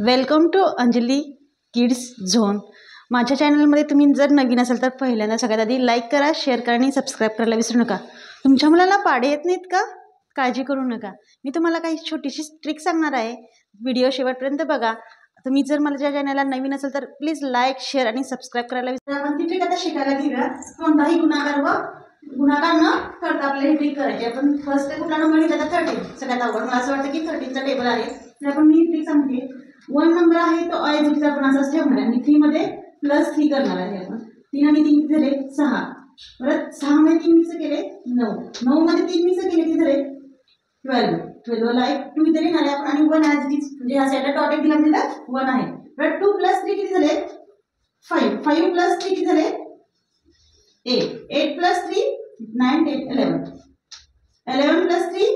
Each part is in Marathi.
Welcome to Anjali kids zone. माझ्या चॅनलमध्ये तुम्ही जर नवीन असाल तर पहिल्यांदा सगळ्यात आधी लाईक करा, शेअर करा आणि सबस्क्राईब करायला विसरू नका। तुमच्या मुलाला पाढे येत नाहीत का? काळजी करू नका, मी तुम्हाला काही छोटीशी ट्रिक सांगणार आहे। व्हिडिओ शेवटपर्यंत बघा। तुम्ही जर माझ्या चॅनलला नवीन असाल तर प्लीज लाईक, शेअर आणि सबस्क्राईब करायला विसरू नका। आपण ती ट्रिक आता शिकायला घेऊया। कोणताही गुणाकार व गुणाकार न करता आपल्याला ही ट्रिक करायची। आपण फर्स्ट कुठला नंबर घेतला तर 13, सगळ्यात अवघड। मला असं वाटतं की 13चा टेबल आहे, तर आपण मी ट्रिक सांगते। 1 नंबर आहे तो ऐवजी आपण असाच ठेवणार आणि 3 मध्ये +3 करणार आहे आपण। 3 आणि 3 झाले 6, परत 6 मध्ये 3 मिक्स केले 9, 9 मध्ये 3 मिक्स केले किती झाले 12, 12 ला 2 इथे लिहिणार आहे आपण आणि 1 ॲज इट इज, म्हणजे ह्या साईडला डॉट एक दिला म्हणजे 1 आहे। परत 2 + 3 किती झाले 5, 5 + 3 किती झाले 8, 8 + 3 9, 10, 11, 11 + 3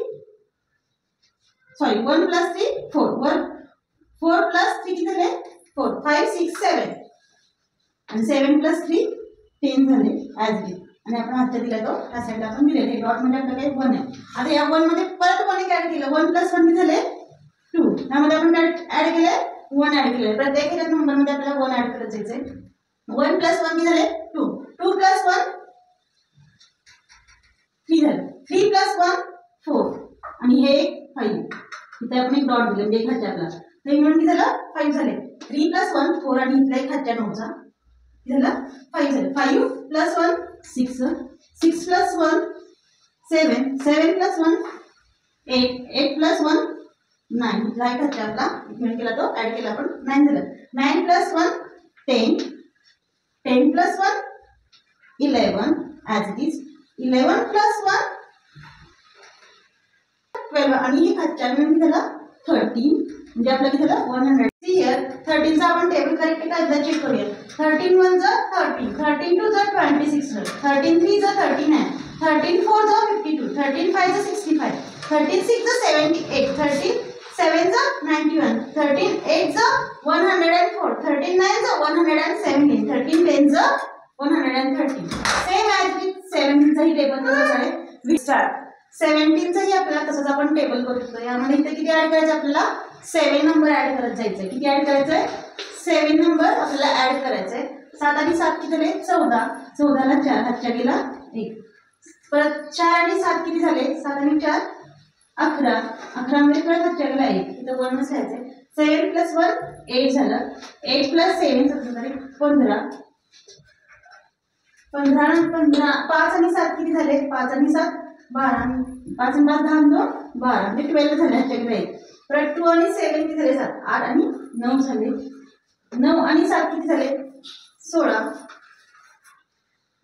सॉरी 1 + 3 4, 4 + 3 किती झाले 4, 5 6 7 आणि 7 + 3 10 झाले ॲज इट इज। आणि आपण हातच्या दिला तो त्या साईडला आपण दिले, हे डॉट म्हणजे आपलं काही 1 आहे। आता या 1 मध्ये परत 1 ॲड केलं, 1 + 1 किती झाले 2, त्यामध्ये आपण ॲड केले 1 ॲड केले। प्रत्येक ह्याच्या नंबर मध्ये आपल्याला 1 ॲड करत जायचंय। 1 + 1 किती झाले 2, 2 + 1 3 झाले, 3 + 1 4 आणि हे 5, इथे आपण एक डॉट दिले म्हणजे एक हातच्या आपला, तर मिळून किती झालं 5 झाले। 3 + 1 4 आणि इथला एक हातच्या 9चा किती झालं 5 झाले। 5 + 1 6, 6 + 1 7, 7 + 1 8, 8 + 1 9, इथला एक हातच्या आपला मिळून केला तो ॲड केला आपण 9 झालं। 9 + 1 10, 10 + 1 11 ॲज इट इज, 11 + 1 12 आणि हे खालच्या मिळून झाला 13, म्हणजे आपलं किती झालं 100। हियर 13 चा आपण टेबल करेक्ट आहे का एकदा चेक करूया। 13 1 = 13, 13 2 = 26, 13 3 = 39, 13 4 = 52, 13 5 = 65, 13 6 = 78, 13 7 = 91, 13 8 = 104, 13 9 = 117, 13 10 = 113। सेम ॲज इट 17 चा ही टेबल तसंच आहे। वी स्टार्ट 17 चा ही आपल्याला तसंच आपण टेबल करू शकतो। यामध्ये इथे किती ॲड करायचं आपल्याला 7 नंबर ॲड करत जायचंय। किती ॲड करायचंय 7 नंबर आपल्याला ॲड करायचंय। 7 आणि 7 किती झाले 14, 14 ला 4 हातच्या गेला 1, परत 4 आणि 7 किती झाले 7 आणि 4 11, 11 मध्ये परत हातच्या गेला 1, इथं 1 नसायचंय। 7 + 1 8 झालं, 8 + 7 15, 15 5 आणि 7 किती झाले 5 आणि 7 12, 5 आणि 5 10 आणि 2 12, म्हणजे 12 झाले हातच्या गेला 1। परत 2 आणि 7 किती झाले 7, 8 आणि 9 झाले, 9 आणि 7 किती झाले 16,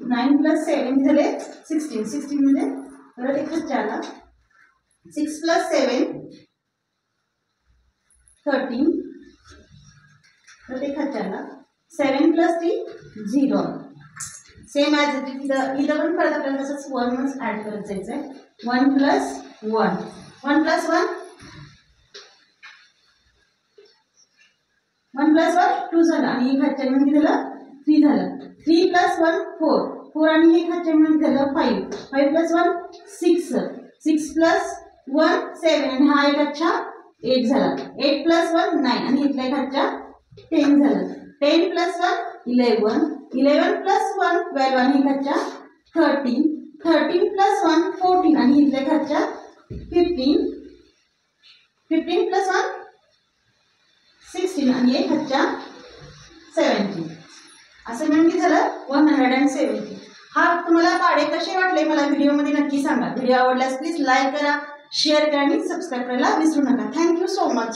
9 + 7 किती झाले 16, 16 मध्ये परत एक हातच्या आला 6 + 7 13, परत एक हातच्या आला 7 + 3 0। सेम ॲज इट इज इथं पण परत आपल्याला तसंच 1 ॲड करत जायचंय। 1 + 1, 1 + 1 1 + 1 2 झालं आणि एक हातच्या मिळून किती झालं 3 झालं। 3 + 1 4, 4 आणि एक हातच्या मिळून झालं 5, 5 + 1 6, 6 + 1 7 आणि हा एक हातच्या 8 झाला। 8 + 1 9 आणि इथला एक हातच्या 10 झालं। 10 + 1 11, 11 + 1 12 आणि एक हातच्या 13, 13 + 1 14 आणि इथला एक हातच्या 15, 15 + 1 16 आणि एक हातच्या 17, असं मिळून किती झालं 170। हा तुम्हाला पाढे कसे वाटले मला व्हिडिओमध्ये नक्की सांगा। व्हिडिओ आवडल्यास प्लीज लाईक करा, शेअर करा आणि सबस्क्राईब करायला विसरू नका। Thank you so much.